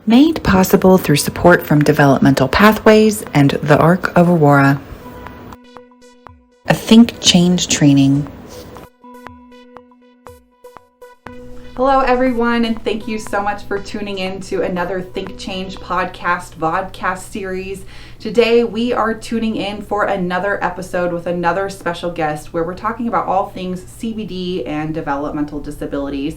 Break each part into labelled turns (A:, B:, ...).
A: Made possible through support from Developmental Pathways and the Arc of Aurora. A Think Change training.
B: Hello, everyone, and thank you so much for tuning in to another Think Change vodcast series. Today, we are tuning in for another episode with another special guest where we're talking about all things CBD and developmental disabilities.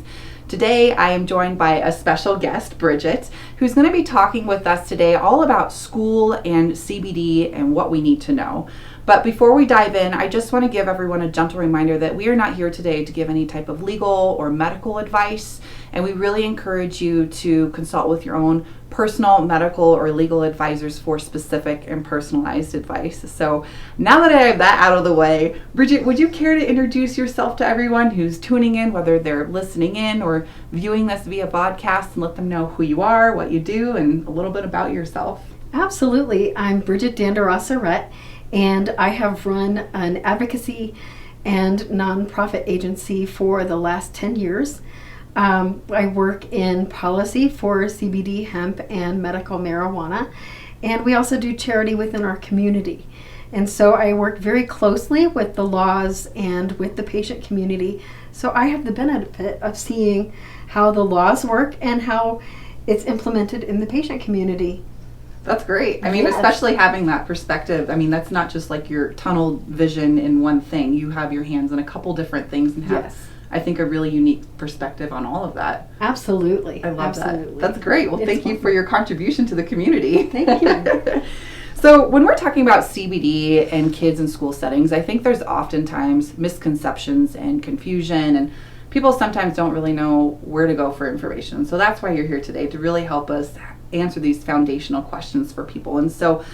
B: Today, I am joined by a special guest, Bridget, who's going to be talking with us today all about school and CBD and what we need to know. But before we dive in, I just want to give everyone a gentle reminder that we are not here today to give any type of legal or medical advice, and we really encourage you to consult with your own personal, medical, or legal advisors for specific and personalized advice. So now that I have that out of the way, Bridget, would you care to introduce yourself to everyone who's tuning in, whether they're listening in or viewing this via podcast, and let them know who you are, what you do, and a little bit about yourself?
C: Absolutely. I'm Bridget Danderosa-Rett, and I have run an advocacy and nonprofit agency for the last 10 years. I work in policy for CBD, hemp, and medical marijuana, and we also do charity within our community. And so I work very closely with the laws and with the patient community. So I have the benefit of seeing how the laws work and how it's implemented in the patient community.
B: That's great. I mean, yes. Especially having that perspective. I mean, that's not just like your tunnel vision in one thing. You have your hands in a couple different things and have, yes, I think, a really unique perspective on all of that.
C: Absolutely.
B: I love that. That's great. Well, thank you for your contribution to the community.
C: Thank you.
B: So when we're talking about CBD and kids in school settings, I think there's oftentimes misconceptions and confusion, and people sometimes don't really know where to go for information. So that's why you're here today, to really help us answer these foundational questions for people. And so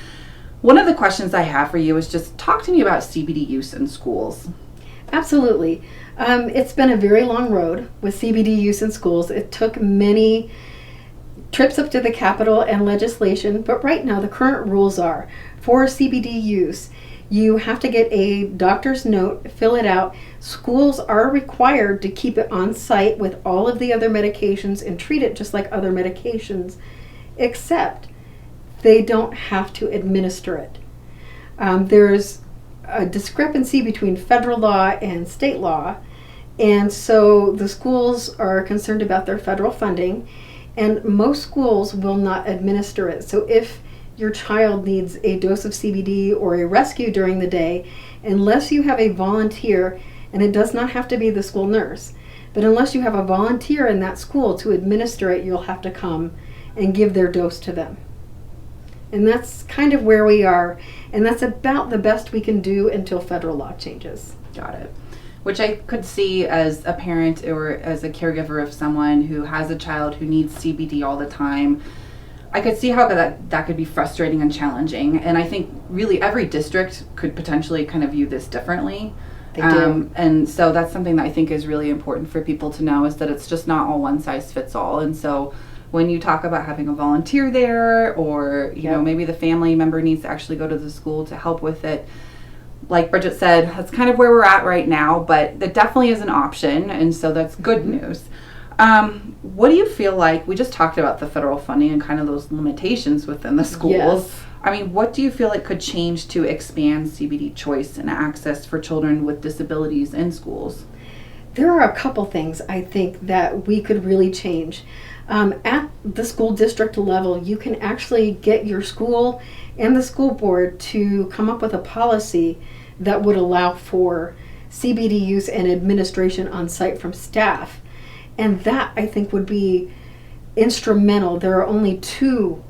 B: one of the questions I have for you is just talk to me about CBD use in schools.
C: Absolutely. It's been a very long road with CBD use in schools. It took many trips up to the Capitol and legislation, but right now the current rules are for CBD use, you have to get a doctor's note, fill it out. Schools are required to keep it on site with all of the other medications and treat it just like other medications, except they don't have to administer it. There's a discrepancy between federal law and state law, and so the schools are concerned about their federal funding, and most schools will not administer it. So if your child needs a dose of CBD or a rescue during the day, unless you have a volunteer, and it does not have to be the school nurse, but unless you have a volunteer in that school to administer it, you'll have to come and give their dose to them. And that's kind of where we are, and that's about the best we can do until federal law changes.
B: Got it. Which I could see as a parent or as a caregiver of someone who has a child who needs CBD all the time. I could see how that could be frustrating and challenging, and I think really every district could potentially kind of view this differently.
C: They do.
B: And so that's something that I think is really important for people to know, is that it's just not all one size fits all. And so when you talk about having a volunteer there, or you know, maybe the family member needs to actually go to the school to help with it, like Bridget said, that's kind of where we're at right now, but that definitely is an option, and so that's good news. What do you feel like, we just talked about the federal funding and kind of those limitations within the schools.
C: Yes.
B: I mean, what do you feel like could change to expand CBD choice and access for children with disabilities in schools?
C: There are a couple things I think that we could really change. At the school district level, you can actually get your school and the school board to come up with a policy that would allow for CBD use and administration on site from staff. And that, I think, would be instrumental. There are only 2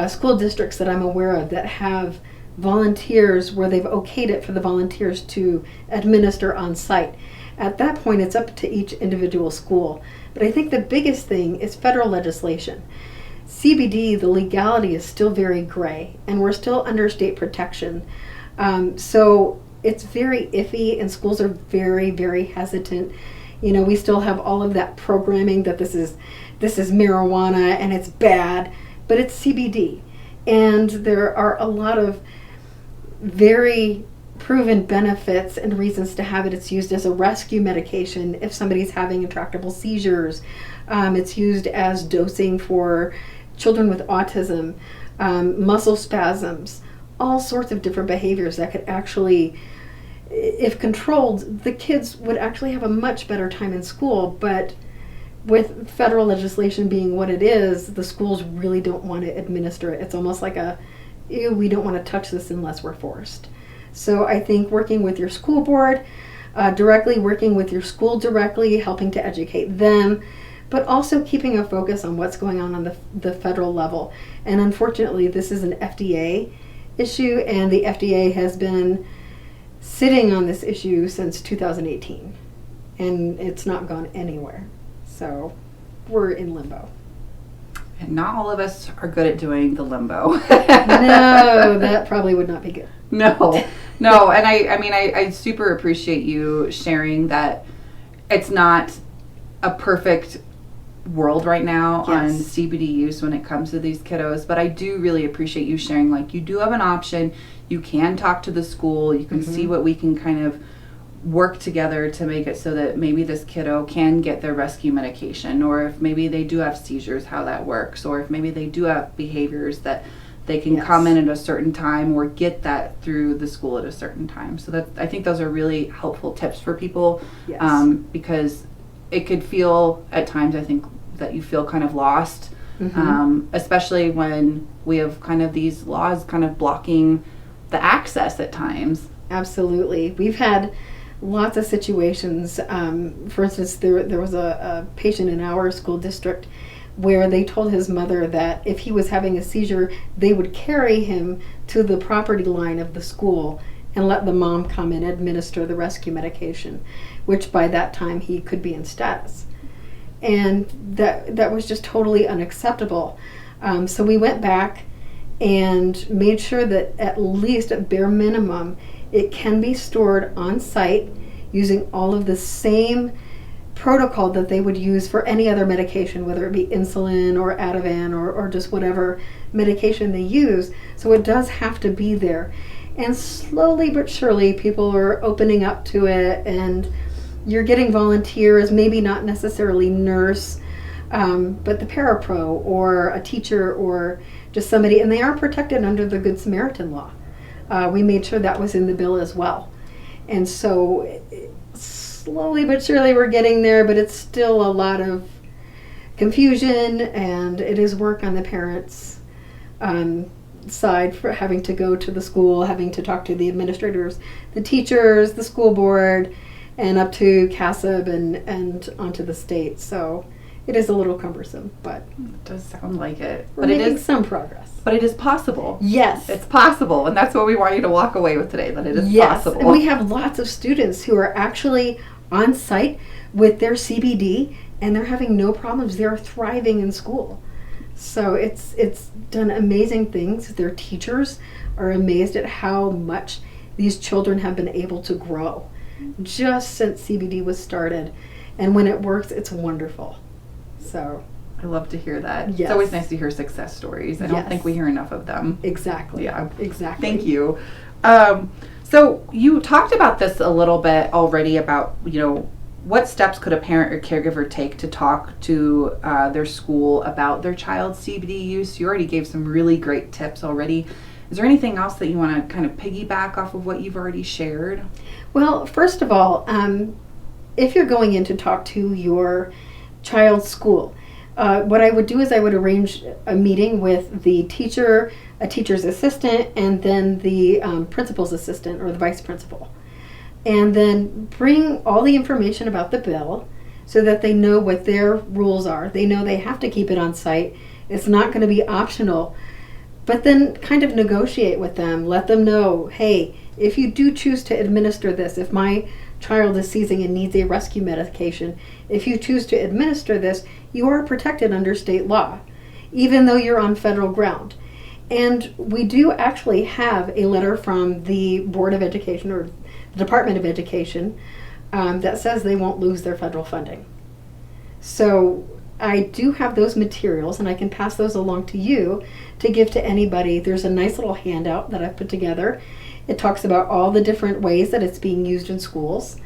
C: school districts that I'm aware of that have volunteers where they've okayed it for the volunteers to administer on site. At that point, it's up to each individual school. But I think the biggest thing is federal legislation. CBD, the legality is still very gray, and we're still under state protection. So it's very iffy, and schools are very, very hesitant. You know, we still have all of that programming that this is marijuana and it's bad, but it's CBD. And there are a lot of very proven benefits and reasons to have it. It's used as a rescue medication if somebody's having intractable seizures. It's used as dosing for children with autism, muscle spasms, all sorts of different behaviors that could actually, if controlled, the kids would actually have a much better time in school. But with federal legislation being what it is, the schools really don't want to administer it. It's almost like ew, we don't want to touch this unless we're forced. So I think working with your school board directly, working with your school directly, helping to educate them, but also keeping a focus on what's going on the federal level. And unfortunately, this is an FDA issue, and the FDA has been sitting on this issue since 2018, and it's not gone anywhere. So we're in limbo.
B: And not all of us are good at doing the limbo.
C: No, that probably would not be good.
B: No. And I super appreciate you sharing that it's not a perfect world right now on CBD use when it comes to these kiddos, but I do really appreciate you sharing, like, you do have an option. You can talk to the school. You can see what we can kind of work together to make it so that maybe this kiddo can get their rescue medication, or if maybe they do have seizures, how that works, or if maybe they do have behaviors that they can come in at a certain time or get that through the school at a certain time. So that, I think those are really helpful tips for people, because it could feel at times, I think, that you feel kind of lost, especially when we have kind of these laws kind of blocking the access at times.
C: Absolutely. We've had lots of situations. For instance, there was a patient in our school district where they told his mother that if he was having a seizure, they would carry him to the property line of the school and let the mom come and administer the rescue medication, which by that time he could be in status. And that was just totally unacceptable. So we went back and made sure that at least at bare minimum, it can be stored on site using all of the same protocol that they would use for any other medication, whether it be insulin or Ativan or just whatever medication they use. So it does have to be there. And slowly but surely, people are opening up to it, and you're getting volunteers, maybe not necessarily nurse, but the parapro or a teacher or just somebody, and they are protected under the Good Samaritan law. We made sure that was in the bill as well. And so slowly but surely we're getting there, but it's still a lot of confusion, and it is work on the parents' side for having to go to the school, having to talk to the administrators, the teachers, the school board, and up to CASB and onto the state. So it is a little cumbersome, but
B: it does sound like it.
C: But it is some progress.
B: But it is possible.
C: Yes.
B: It's possible, and that's what we want you to walk away with today, that it is possible.
C: And we have lots of students who are actually on site with their CBD, and they're having no problems. They're thriving in school. So it's done amazing things. Their teachers are amazed at how much these children have been able to grow just since CBD was started. And when it works, it's wonderful. So
B: I love to hear that.
C: Yes.
B: It's always nice to hear success stories. I don't think we hear enough of them.
C: Exactly.
B: Yeah.
C: Exactly.
B: Thank you. So you talked about this a little bit already about, what steps could a parent or caregiver take to talk to their school about their child's CBD use? You already gave some really great tips already. Is there anything else that you want to kind of piggyback off of what you've already shared?
C: Well, first of all, if you're going in to talk to your child's school, what I would do is I would arrange a meeting with the teacher, a teacher's assistant, and then the principal's assistant or the vice principal. And then bring all the information about the bill so that they know what their rules are. They know they have to keep it on site. It's not going to be optional. But then kind of negotiate with them. Let them know, hey, if you do choose to administer this, if my child is seizing and needs a rescue medication, if you choose to administer this, you are protected under state law, even though you're on federal ground. And we do actually have a letter from the Board of Education or the Department of Education that says they won't lose their federal funding. So I do have those materials, and I can pass those along to you to give to anybody. There's a nice little handout that I've put together. It talks about all the different ways that it's being used in schools,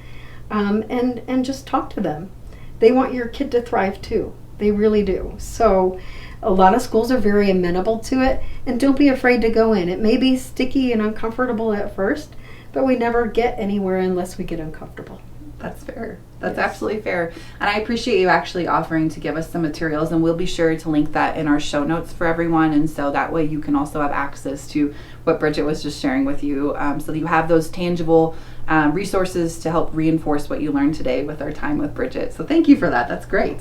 C: and just talk to them. They want your kid to thrive too. They really do. So A lot of schools are very amenable to it, and don't be afraid to go in. It may be sticky and uncomfortable at first, but we never get anywhere unless we get uncomfortable.
B: That's fair. That's
C: Yes.
B: absolutely fair. And I appreciate you actually offering to give us some materials, and we'll be sure to link that in our show notes for everyone. And so that way you can also have access to what Bridget was just sharing with you, so that you have those tangible resources to help reinforce what you learned today with our time with Bridget. So thank you for that. That's great.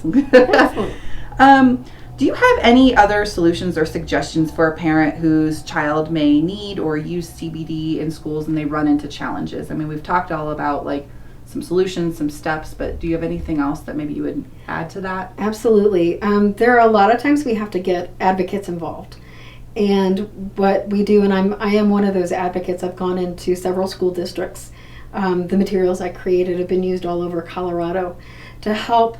B: Do you have any other solutions or suggestions for a parent whose child may need or use CBD in schools and they run into challenges? I mean, we've talked all about like some solutions, some steps, but do you have anything else that maybe you would add to that?
C: Absolutely. There are a lot of times we have to get advocates involved. And what we do, and I am one of those advocates, I've gone into several school districts. The materials I created have been used all over Colorado to help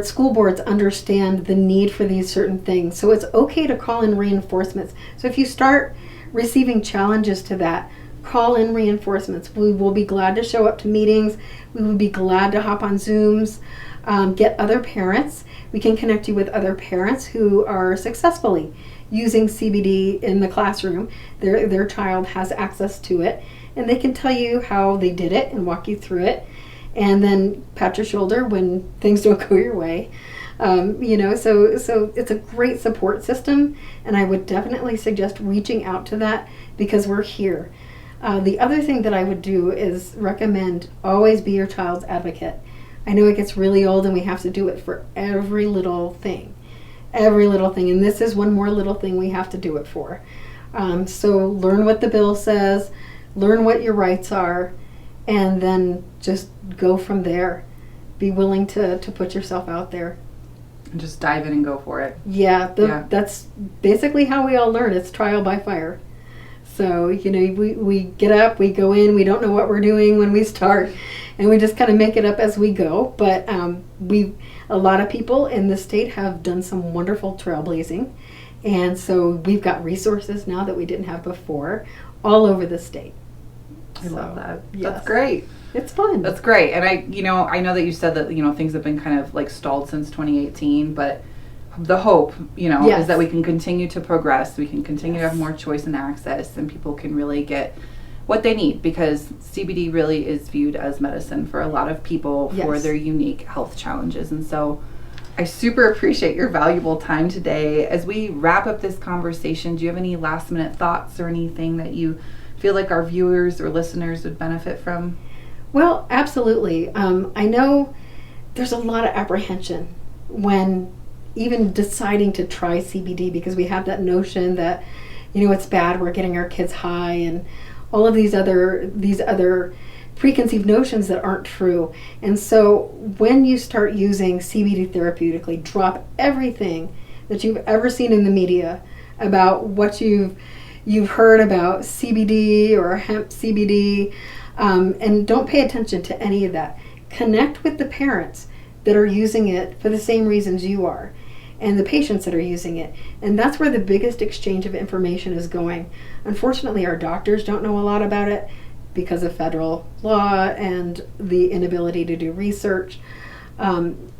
C: school boards understand the need for these certain things. So it's okay to call in reinforcements. So if you start receiving challenges to that, call in reinforcements. We will be glad to show up to meetings. We would be glad to hop on Zooms, get other parents. We can connect you with other parents who are successfully using CBD in the classroom. Their child has access to it, and they can tell you how they did it and walk you through it, and then pat your shoulder when things don't go your way. So it's a great support system, and I would definitely suggest reaching out to that because we're here. The other thing that I would do is recommend always be your child's advocate. I know it gets really old and we have to do it for every little thing, and this is one more little thing we have to do it for. So learn what the bill says, learn what your rights are, and then just go from there. Be willing to put yourself out there.
B: And just dive in and go for it.
C: Yeah, that's basically how we all learn. It's trial by fire. So, we get up, we go in, we don't know what we're doing when we start, and we just kind of make it up as we go. But a lot of people in the state have done some wonderful trailblazing, and so we've got resources now that we didn't have before all over the state.
B: I love that.
C: Yes.
B: That's great.
C: It's fun.
B: That's great. And I know that you said that, things have been kind of like stalled since 2018, but the hope,
C: Yes.
B: is that we can continue to progress. We can continue to have more choice and access, and people can really get what they need, because CBD really is viewed as medicine for a lot of people for
C: Yes.
B: their unique health challenges. And so I super appreciate your valuable time today. As we wrap up this conversation, do you have any last minute thoughts or anything that you feel like our viewers or listeners would benefit from?
C: Well, absolutely. I know there's a lot of apprehension when even deciding to try CBD, because we have that notion that, it's bad, we're getting our kids high, and all of these other preconceived notions that aren't true. And so when you start using CBD therapeutically, drop everything that you've ever seen in the media about what you've heard about CBD or hemp CBD, and don't pay attention to any of that. Connect with the parents that are using it for the same reasons you are, and the patients that are using it. And that's where the biggest exchange of information is going. Unfortunately, our doctors don't know a lot about it because of federal law and the inability to do research.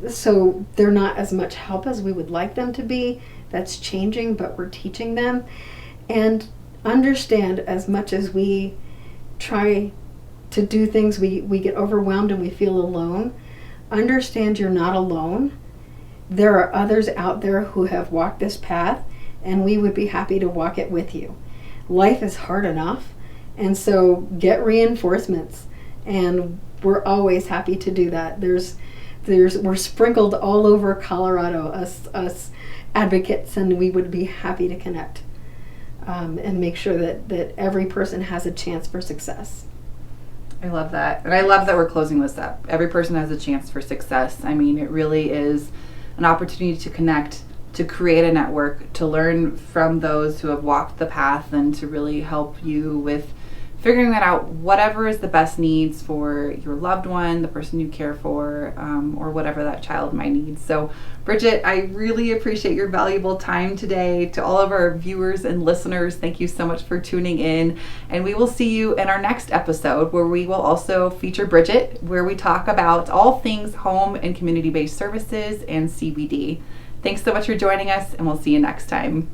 C: So they're not as much help as we would like them to be. That's changing, but we're teaching them. And understand, as much as we try to do things, we get overwhelmed and we feel alone. Understand you're not alone. There are others out there who have walked this path, and we would be happy to walk it with you. Life is hard enough, and so get reinforcements, and we're always happy to do that. We're sprinkled all over Colorado, us advocates, and we would be happy to connect and make sure that every person has a chance for success.
B: I love that. And I love that we're closing this up. Every person has a chance for success. I mean, it really is an opportunity to connect, to create a network, to learn from those who have walked the path, and to really help you with figuring that out, whatever is the best needs for your loved one, the person you care for, or whatever that child might need. So, Bridget, I really appreciate your valuable time today. To all of our viewers and listeners, thank you so much for tuning in. And we will see you in our next episode, where we will also feature Bridget, where we talk about all things home and community-based services and CBD. Thanks so much for joining us, and we'll see you next time.